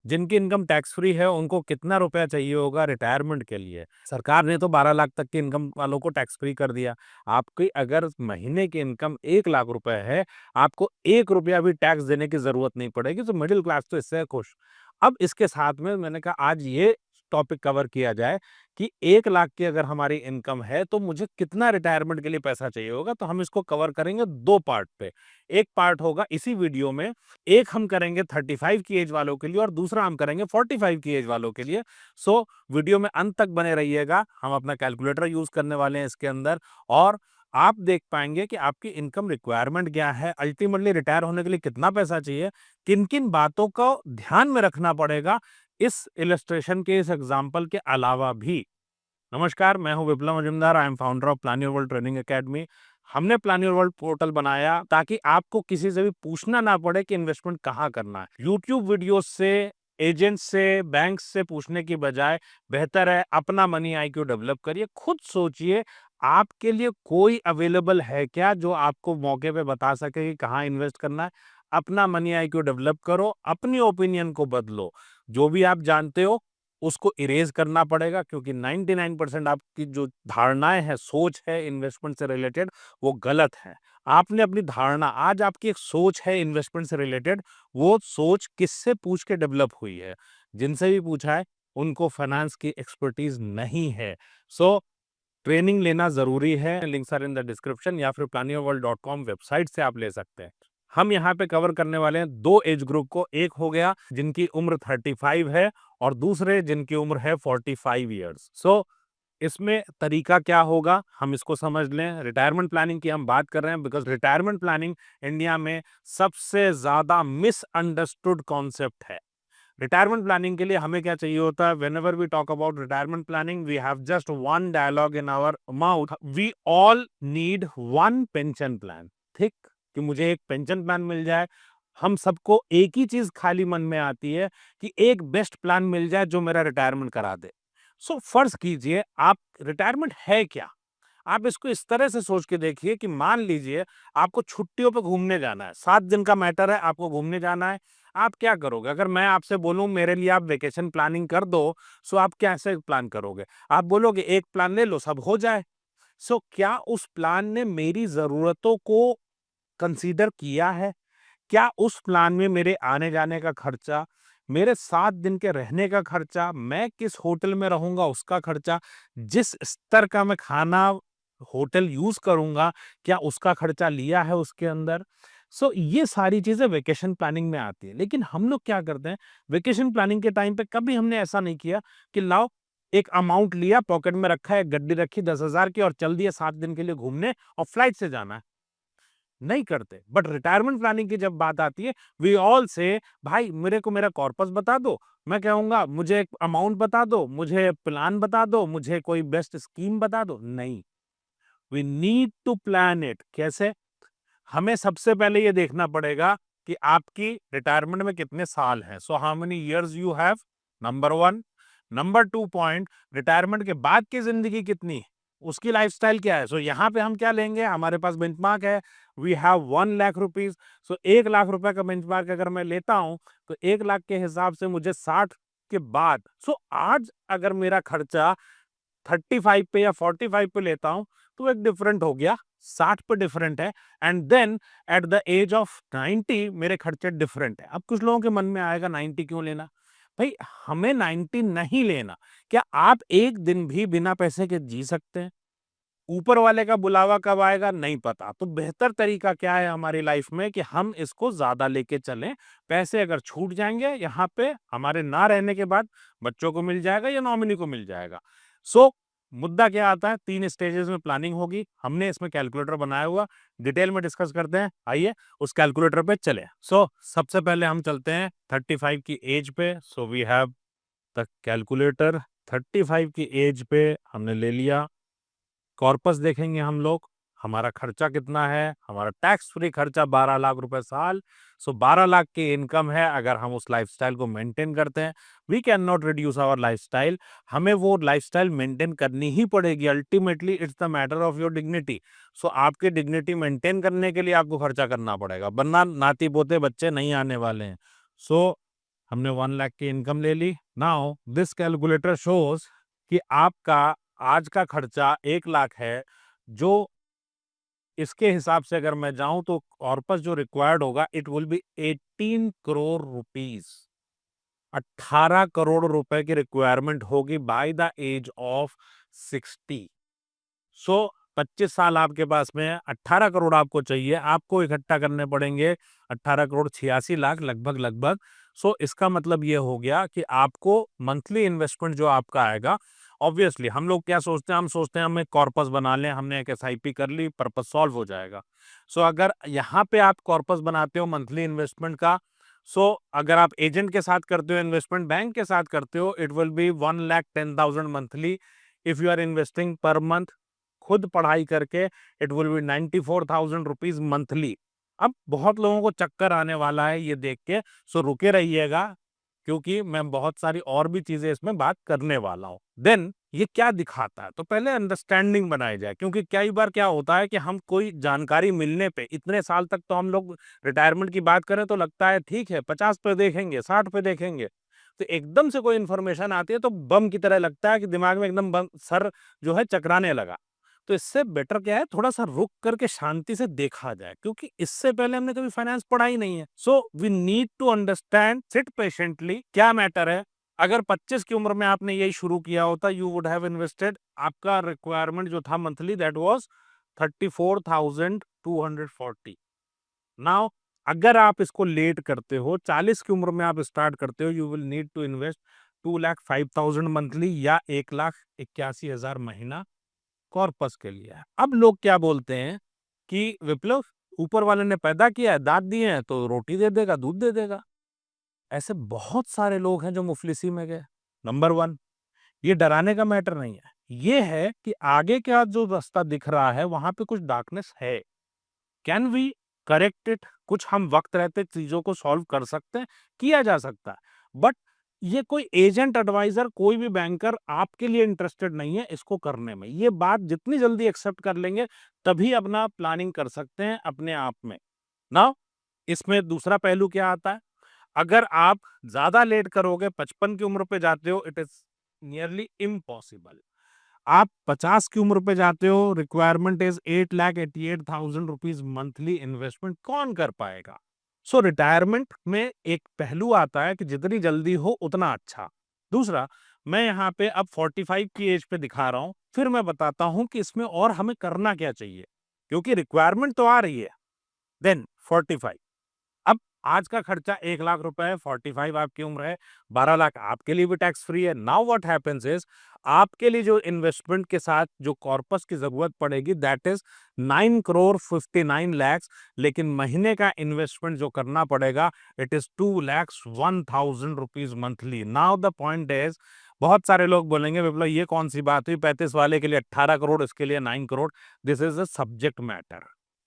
जिनकी income tax free है उनको कितना रुपया चाहिए होगा रिटायरमेंट के लिए? सरकार ने तो 12 लाख तक की इनकम वालों को टैक्स फ्री कर दिया। आपकी अगर महीने की इनकम 1 लाख रुपए है, आपको 1 रुपया भी टैक्स देने की ज़रूरत नहीं पड़ेगी, तो मिडिल क्लास तो इससे खुश। अब इसके साथ में मैंने कहा आज ये टॉपिक कवर किया जाए कि 1 लाख की अगर हमारी इनकम है, तो मुझे कितना रिटायरमेंट के लिए पैसा चाहिए होगा, तो हम इसको कवर करेंगे 2 पार्ट पे। एक पार्ट होगा इसी वीडियो में, एक हम करेंगे 35 की एज वालों के लिए और दूसरा हम करेंगे 45 की एज वालों के लिए। सो वीडियो में अंत तक बने रहिएगा। हम अपना कैलकुलेटर यूज करने वाले हैं इसके अंदर और आप देख पाएंगे कि आपकी इनकम रिक्वायरमेंट क्या है, अल्टीमेटली रिटायर होने के लिए कितना पैसा चाहिए, किन किन बातों को ध्यान में रखना पड़ेगा इस इलस्ट्रेशन के, इस एग्जाम्पल के अलावा भी। नमस्कार, मैं हूं Viplav Majumdar. I am founder of plan your world training academy. हमने प्लान योर वर्ल्ड पोर्टल बनाया ताकि आपको किसी से भी पूछना ना पड़े कि इन्वेस्टमेंट कहाँ करना है। यूट्यूब वीडियो से, एजेंट से, बैंक से पूछने की बजाय बेहतर है अपना मनी आईक्यू डेवलप करिए। खुद सोचिए आपके लिए कोई अवेलेबल है क्या जो आपको मौके पे बता सके कि कहाँ इन्वेस्ट करना है। अपना मनी आईक्यू डेवलप करो, अपनी ओपिनियन को बदलो। जो भी आप जानते हो उसको इरेज करना पड़ेगा, क्योंकि 99% आपकी जो धारणाएं हैं, सोच है इन्वेस्टमेंट से रिलेटेड, वो गलत है। आपने अपनी धारणा, आज आपकी एक सोच है इन्वेस्टमेंट से रिलेटेड, वो सोच किससे पूछ के डेवलप हुई है? जिनसे भी पूछा है उनको फाइनेंस की एक्सपर्टीज नहीं है। सो ट्रेनिंग लेना जरूरी है। Links are in the description या फिर planyourworld.com वेबसाइट से आप ले सकते हैं। हम यहाँ पे कवर करने वाले हैं 2 एज ग्रुप को। एक हो गया जिनकी उम्र 35 है और दूसरे जिनकी उम्र है 45 ईयर्स। सो इसमें तरीका क्या होगा हम इसको समझ लें। रिटायरमेंट प्लानिंग की हम बात कर रहे हैं बिकॉज रिटायरमेंट प्लानिंग इंडिया में सबसे ज्यादा मिसअंडरस्टूड कॉन्सेप्ट है। रिटायरमेंट प्लानिंग के लिए हमें क्या चाहिए होता है? Whenever we talk about retirement planning, we have just one dialogue in our mouth, we all need one pension plan. ठीक, कि मुझे एक पेंशन प्लान मिल जाए। हम सबको एक ही चीज खाली मन में आती है कि एक बेस्ट प्लान मिल जाए जो मेरा रिटायरमेंट करा दे। सो फर्ज कीजिए आप, रिटायरमेंट है क्या? आप इसको इस तरह से सोच के देखिए कि मान लीजिए आपको छुट्टियों पे घूमने जाना है, 7 दिन का मैटर है, आपको घूमने जाना है। आप क्या करोगे? अगर मैं आपसे बोलूं मेरे लिए आप वेकेशन प्लानिंग कर दो, सो आप कैसे प्लान करोगे? आप बोलोगे एक प्लान ले लो सब हो जाए। सो क्या उस प्लान ने मेरी जरूरतों को कंसीडर किया है? क्या उस प्लान में मेरे आने जाने का खर्चा, मेरे 7 दिन के रहने का खर्चा, मैं किस होटल में रहूंगा उसका खर्चा, जिस स्तर का मैं खाना होटल यूज करूंगा, क्या उसका खर्चा लिया है उसके अंदर? सो ये सारी चीजें वेकेशन प्लानिंग में आती है। लेकिन हम लोग क्या करते हैं, वेकेशन प्लानिंग के टाइम पे कभी हमने ऐसा नहीं किया कि लाओ एक अमाउंट लिया, पॉकेट में रखा है, गड्डी रखी 10,000 की और चल दिए 7 दिन के लिए घूमने और फ्लाइट से जाना है। नहीं करते। बट रिटायरमेंट प्लानिंग की जब बात आती है, वी ऑल से भाई मेरे को मेरा कॉर्पस बता दो, मैं कहूंगा मुझे एक अमाउंट बता दो, मुझे प्लान बता दो, मुझे कोई बेस्ट स्कीम बता दो। नहीं, we need to plan it. कैसे? हमें सबसे पहले ये देखना पड़ेगा कि आपकी रिटायरमेंट में कितने साल हैं। So how many years you have, number 1। Number 2 point, retirement के बाद की जिंदगी कितनी है, उसकी लाइफस्टाइल क्या है। सो यहाँ पे हम क्या लेंगे, हमारे पास बेंचमार्क है, वी हैव 1 लाख रुपीज। सो 1 लाख रुपए का बेंचमार्क अगर मैं लेता हूं, तो 1 लाख के हिसाब से मुझे 60 के बाद, आज अगर मेरा खर्चा 35 पे या 45 पे लेता हूं, तो एक डिफरेंट हो गया, 60 पे डिफरेंट है। And then at the age of 90 मेरे खर्चे डिफरेंट है। अब कुछ लोगों के मन में आएगा 90 क्यों लेना? भाई हमें 90 नहीं लेना। क्या आप एक दिन भी बिना पैसे के जी सकते हैं? ऊपर वाले का बुलावा कब आएगा नहीं पता। तो बेहतर तरीका क्या है हमारी लाइफ में कि हम इसको ज्यादा लेके चलें। पैसे अगर छूट जाएंगे यहाँ पे, हमारे ना रहने के बाद बच्चों को मिल जाएगा या नॉमिनी को मिल जाएगा। सो मुद्दा क्या आता है, 3 स्टेजेस में प्लानिंग होगी। हमने इसमें कैलकुलेटर बनाया हुआ, डिटेल में डिस्कस करते हैं। आइए उस कैलकुलेटर पे चले। सबसे पहले हम चलते हैं 35 की एज पे। So we have the calculator. 35 की एज पे हमने ले लिया। कॉर्पस देखेंगे हम लोग, हमारा खर्चा कितना है। हमारा टैक्स फ्री खर्चा 12 लाख रुपए साल। 12 लाख की इनकम है। अगर हम उस लाइफस्टाइल को मेंटेन करते हैं, we can not reduce our lifestyle. हमें वो लाइफस्टाइल मेंटेन करनी ही पड़ेगी। Ultimately it's the matter of your dignity. आपकी डिग्निटी मेंटेन करने के लिए आपको खर्चा करना पड़ेगा, वरना नाती पोते बच्चे नहीं आने वाले हैं। सो हमने 1 लाख की इनकम ले ली। नाउ दिस कैलकुलेटर शोज कि आपका आज का खर्चा 1 लाख है, जो इसके हिसाब से अगर मैं जाऊं तो कॉर्पस जो रिक्वायर्ड होगा it will B 18 crore rupees. 18 crore रुपए की रिक्वायरमेंट होगी बाय द एज ऑफ 60। सो 25 साल आपके पास में है, 18 करोड़ आपको चाहिए, आपको इकट्ठा करने पड़ेंगे 18 करोड़ 86 लाख लगभग लगभग। सो इसका मतलब ये हो गया कि आपको मंथली इन्वेस्टमेंट जो आपका आएगा, ऑब्वियसली हम लोग क्या सोचते हैं, हम सोचते हैं हमें कॉर्पस बना लें, हमने एक एसआईपी कर ली, पर्पस सॉल्व हो जाएगा। सो अगर यहाँ पे आप कॉर्पस बनाते हो मंथली इन्वेस्टमेंट का, सो अगर आप एजेंट के साथ करते हो, इन्वेस्टमेंट बैंक के साथ करते हो, it will be 1,10,000 monthly if you are investing per month. खुद पढ़ाई करके it will be 94,000 rupees monthly. अब बहुत लोगों को चक्कर आने वाला है ये देख के, सो रुके रहिएगा, क्योंकि मैं बहुत सारी और भी चीजें इसमें बात करने वाला हूं। देन ये क्या दिखाता है, तो पहले अंडरस्टैंडिंग बनाई जाए, क्योंकि कई बार क्या होता है कि हम कोई जानकारी मिलने पे, इतने साल तक तो हम लोग रिटायरमेंट की बात करें तो लगता है ठीक है 50 पे देखेंगे, 60 पे देखेंगे, तो एकदम से कोई इन्फॉर्मेशन आती है तो बम की तरह लगता है कि दिमाग में एकदम बम, सर जो है चकराने लगा। तो इससे बेटर क्या है, थोड़ा सा रुक करके शांति से देखा जाए, क्योंकि इससे पहले हमने कभी फाइनेंस पढ़ा ही नहीं है। So we need to understand, sit patiently, क्या मैटर है। अगर 25 की उम्र में आपने यही शुरू किया होता, यू वुड हैव इन्वेस्टेड, आपका रिक्वायरमेंट जो था मंथली दैट वाज 34,240। नाउ अगर आप इसको लेट करते हो, 40 की उम्र में आप स्टार्ट करते हो, you will need to invest 2,05,000 monthly या 1,81,000 महीना कॉर्पस के लिए है। अब लोग क्या बोलते हैं कि विप्लव, ऊपर वाले ने पैदा किया है, दांत दिए हैं तो रोटी दे देगा, दूध दे देगा। ऐसे बहुत सारे लोग हैं जो मुफलिसी में गए। नंबर वन, ये डराने का मैटर नहीं है, ये है कि आगे का जो रास्ता दिख रहा है वहां पे कुछ डार्कनेस है। Can we correct it? कुछ हम वक्त रहते चीजों को सॉल्व कर सकते हैं, किया जा सकता है, बट ये कोई एजेंट एडवाइजर, कोई भी बैंकर आपके लिए इंटरेस्टेड नहीं है इसको करने में। ये बात जितनी जल्दी एक्सेप्ट कर लेंगे तभी अपना प्लानिंग कर सकते हैं अपने आप में। ना इसमें दूसरा पहलू क्या आता है, अगर आप ज्यादा लेट करोगे, 55 की उम्र पे जाते हो, इट इज नियरली इम्पॉसिबल। आप 50 की उम्र पे जाते हो, requirement is 8,88,000 rupees monthly investment, कौन कर पाएगा? सो रिटायरमेंट में एक पहलू आता है कि जितनी जल्दी हो उतना अच्छा। दूसरा, मैं यहाँ पे अब 45 की एज पे दिखा रहा हूं, फिर मैं बताता हूं कि इसमें और हमें करना क्या चाहिए, क्योंकि रिक्वायरमेंट तो आ रही है। देन 45, अब आज का खर्चा 1 लाख रुपए है, 45 आपकी उम्र है, 12 लाख आपके लिए भी टैक्स फ्री है। नाउ व्हाट हैपेंस इज, आपके लिए जो इन्वेस्टमेंट के साथ जो कॉर्पस की जरूरत पड़ेगी दैट इज 9 करोड़ 59 लैक्स, लेकिन महीने का इन्वेस्टमेंट जो करना पड़ेगा it is 2,01,000 rupees monthly. Now the point is, बहुत सारे लोग बोलेंगे विप्लव ये कौन सी बात हुई, 35 वाले के लिए 18 करोड़, इसके लिए 9 crore. This is a subject matter,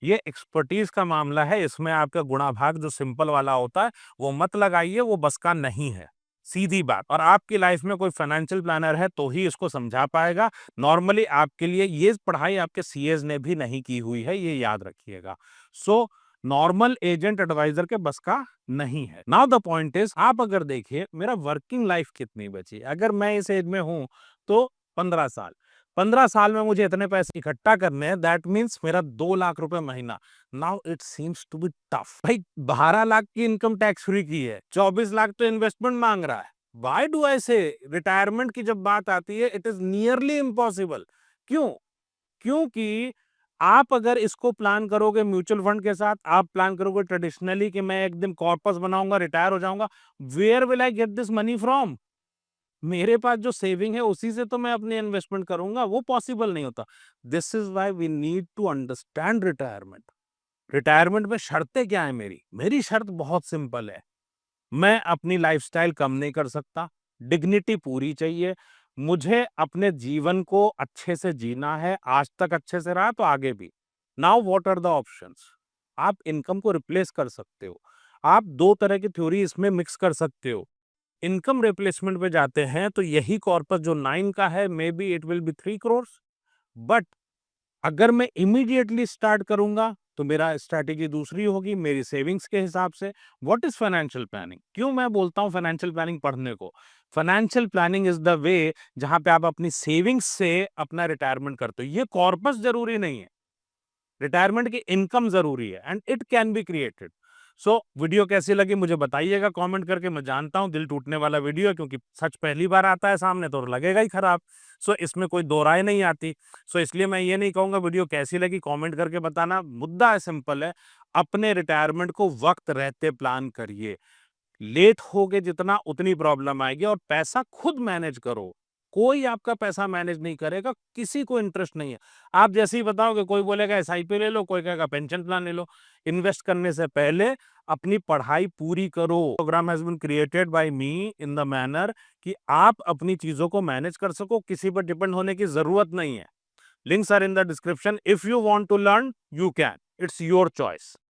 ये एक्सपर्टीज का मामला है, इसमें आपका गुणा भाग जो सिंपल वाला होता है वो मत लगाइए, वो बस का नहीं है, सीधी बात। और आपकी लाइफ में कोई फाइनेंशियल प्लानर है तो ही इसको समझा पाएगा। नॉर्मली आपके लिए ये पढ़ाई आपके सीएज ने भी नहीं की हुई है, ये याद रखिएगा। सो नॉर्मल एजेंट एडवाइजर के बस का नहीं है। नाउ द पॉइंट इज, आप अगर देखिए मेरा वर्किंग लाइफ कितनी बची, अगर मैं इस एज में हूं तो 15 साल, 15 साल में मुझे इतने पैसे इकट्ठा करने हैं, दैट मीन्स मेरा 2 लाख रुपए महीना। Now it seems to be tough. भाई 12 लाख की इनकम टैक्स फ्री की है, 24 लाख तो इन्वेस्टमेंट मांग रहा है। वाई डू आई से, रिटायरमेंट की जब बात आती है इट इज नियरली इम्पॉसिबल। क्यों? क्योंकि आप अगर इसको प्लान करोगे म्यूचुअल फंड के साथ, आप प्लान करोगे ट्रेडिशनली कि मैं एक दिन कॉर्पस बनाऊंगा, रिटायर हो जाऊंगा, where will I get this money from? मेरे पास जो सेविंग है उसी से तो मैं अपनी इन्वेस्टमेंट करूंगा, वो पॉसिबल नहीं होता। This is why we need to understand retirement. Retirement में शर्तें क्या है मेरी? मेरी शर्त बहुत सिंपल है, मैं अपनी लाइफस्टाइल कम नहीं कर सकता, डिग्निटी पूरी चाहिए, मुझे अपने जीवन को अच्छे से जीना है, आज तक अच्छे से रहा तो आगे भी। Now what are the options? आप इनकम को रिप्लेस कर सकते हो, आप दो तरह की थ्योरी इसमें मिक्स कर सकते हो। इनकम रिप्लेसमेंट पे जाते हैं तो यही कॉर्पस जो 9 का है, may be it will B 3 crore, but अगर मैं इमीडिएटली स्टार्ट करूंगा तो मेरा स्ट्रैटेजी दूसरी होगी मेरी सेविंग्स के हिसाब से। What is financial planning? क्यों मैं बोलता हूँ फाइनेंशियल प्लानिंग पढ़ने को? Financial planning is the way जहां पे आप अपनी सेविंग्स से अपना रिटायरमेंट करते हो। ये कॉर्पस जरूरी नहीं है, रिटायरमेंट की इनकम जरूरी है and it can be created. So video कैसी लगी मुझे बताइएगा कमेंट करके। मैं जानता हूं दिल टूटने वाला वीडियो है, क्योंकि सच पहली बार आता है सामने तो लगेगा ही खराब। सो इसमें कोई दो राय नहीं आती। सो इसलिए मैं ये नहीं कहूंगा वीडियो कैसी लगी, कमेंट करके बताना। मुद्दा सिंपल है, अपने रिटायरमेंट को वक्त रहते प्लान करिए। लेट होगे जितना उतनी प्रॉब्लम आएगी, और पैसा खुद मैनेज करो। कोई आपका पैसा मैनेज नहीं करेगा, किसी को इंटरेस्ट नहीं है। आप जैसे ही बताओगे कोई बोलेगा एसआईपी ले लो, कोई कहेगा पेंशन प्लान ले लो। इन्वेस्ट करने से पहले अपनी पढ़ाई पूरी करो। Program has been created by me in the manner कि आप अपनी चीजों को मैनेज कर सको, किसी पर डिपेंड होने की जरूरत नहीं है। Links are in the description. If you want to learn you can, it's your choice.